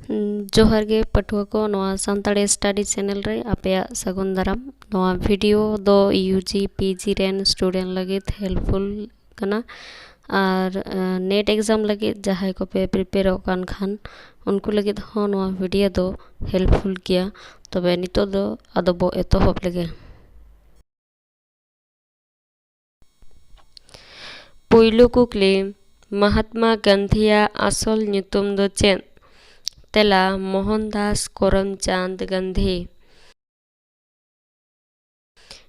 जोहार गे पठुआ को नवा सानताड़ी स्टडी चैनल रे आपया सगुन दाराम। नवा वीडियो दो यूजी पीजी रेन स्टूडेंट लगे हेल्पफुल कना और नेट एग्जाम लगे जहां को पे प्रिपेयर होकान खान उनको लगे हो नवा वीडियो दो हेल्पफुल किया। तबे नितो दो आदो बो एतोहब लगे पुइलु कुकली महात्मा गांधीया आसल ᱧᱩᱛᱩᱢ दो चेद? तेला मोहनदास करमचंद गांधी।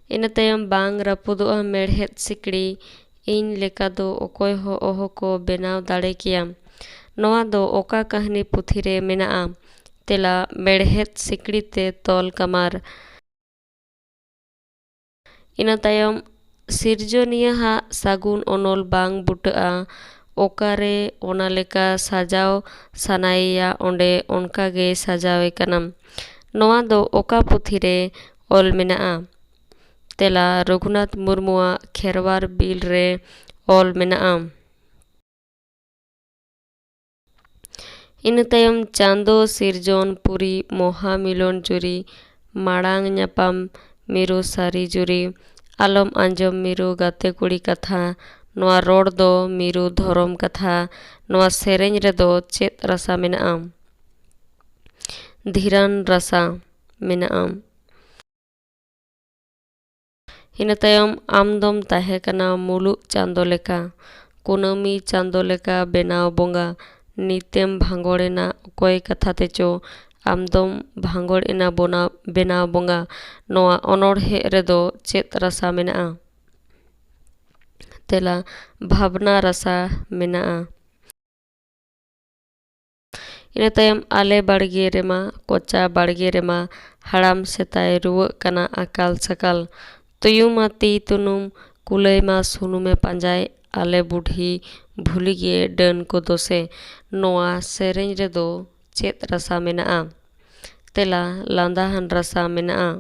इन तायम बांग रापुदुआ मेड़हेद सिकड़ी इन लेका दो ओकोय हो ओहो को बेनाव दाड़े किया। नवा दो ओका कहानी पुथी रे मेनाआ। तेला मेड़हेद सिकड़ी ते तोल कमार। इन तायम सिरजनिया हा सागुन ओनोल बांग बुटआ ओकारे ओना लेका साजाव सानाइया ओंडे ओनका गे साजावे कनम। नवा दो ओका पुथी रे ओल मेनाआ। तेला रघुनाथ मुर्मुआ खेरवार बिल रे ओल मेनाआ। इन तायम चांदो सिरजोन पुरी मोहा मिलन जुरी माड़ांग ᱧᱟᱯᱟᱢ मिरु सारी जुरी आलम आंजम मिरु गाते कुड़ी कथा नवा रोड दो मिरु धरम कथा नवा सेरेंज रे दो चेत रसा मेनाआ। धीरान रसा मेनाआ। इन तायम आमदम ताहे कना मुलुक चांदो लेका कुनामी चांदो लेका बेनाव बोंगा नितेम भांगोड़ेना कोई कथा तेचो आमदम भांगोड़ इना बोना बेनाव बोंगा नवा अनोड़हे रे दो चेत रसा मेनाआ। तेला भावना रसा मेनाआ। इन तायम आले बाड़गे रेमा कोचा बाड़गे रेमा हाड़ाम सेताय रुआ कना अकाल सकाल तुयुमा ती तुनुम कुलैमा सुनुमे पांजाय आले बुढ़ी भूलिगे डन को दोसे नवा सेरेंज रे दो चेत रसा मेनाआ। तेला लांदाहान रसा मेनाआ।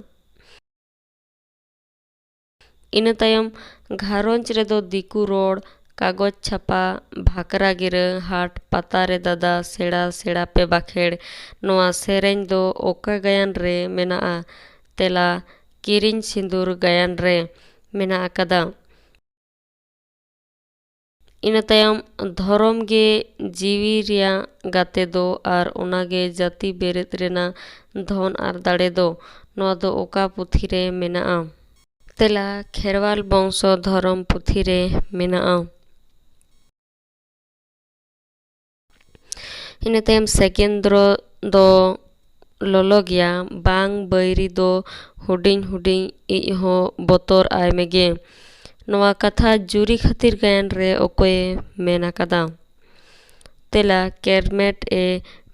इन तायम घारोंच रे दो दिकू रोड कागज छापा भाकरा गिरा हाट पता रे दादा सेड़ा सेड़ा पे बाखेड़ नवा सेरेंज दो ओका गायन रे मेनाआ। तेला किरिंज सिंदूर गायन रे मेना कदा। इन तायम धरम गे जीवी रिया गाते दो आर ओनागे जाति बेरेत रेना धन आर दाड़े दो नवा दो ओका पुथी रे मेनाआ। तेला खेरवाल बंशो धरम पुथी रे मेनाआ। इन तायम सेकेंद्र दो लोलो गया बांग बैरी दो हुडिंग हुडिंग इहो बोतोर आय मेगे नवा कथा जुरी खातिर गायन रे ओकोए मेना कदा। तेला केरमेट ए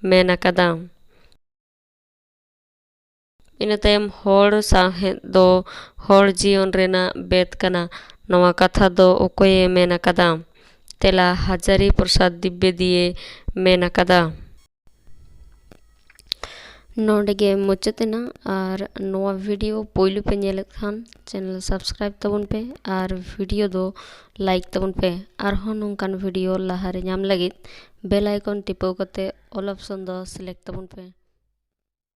मेना कदा। इन तायम होड़ साहेद दो होड़ जीवन रेना बेत कना नवा कथा दो ओकोए मेना कदा। तेला हजारी प्रसाद दिव्य दिए मेना कदा। नोडेगे मुचातेना और नवा वीडियो पोइलु पे नेल खान चैनल सब्सक्राइब तबन पे और वीडियो दो लाइक तबन पे और हो नोंकान वीडियो लाहारे नाम लगित बेल आइकन टिपो कते ऑल ऑप्शन दो सिलेक्ट तबन पे।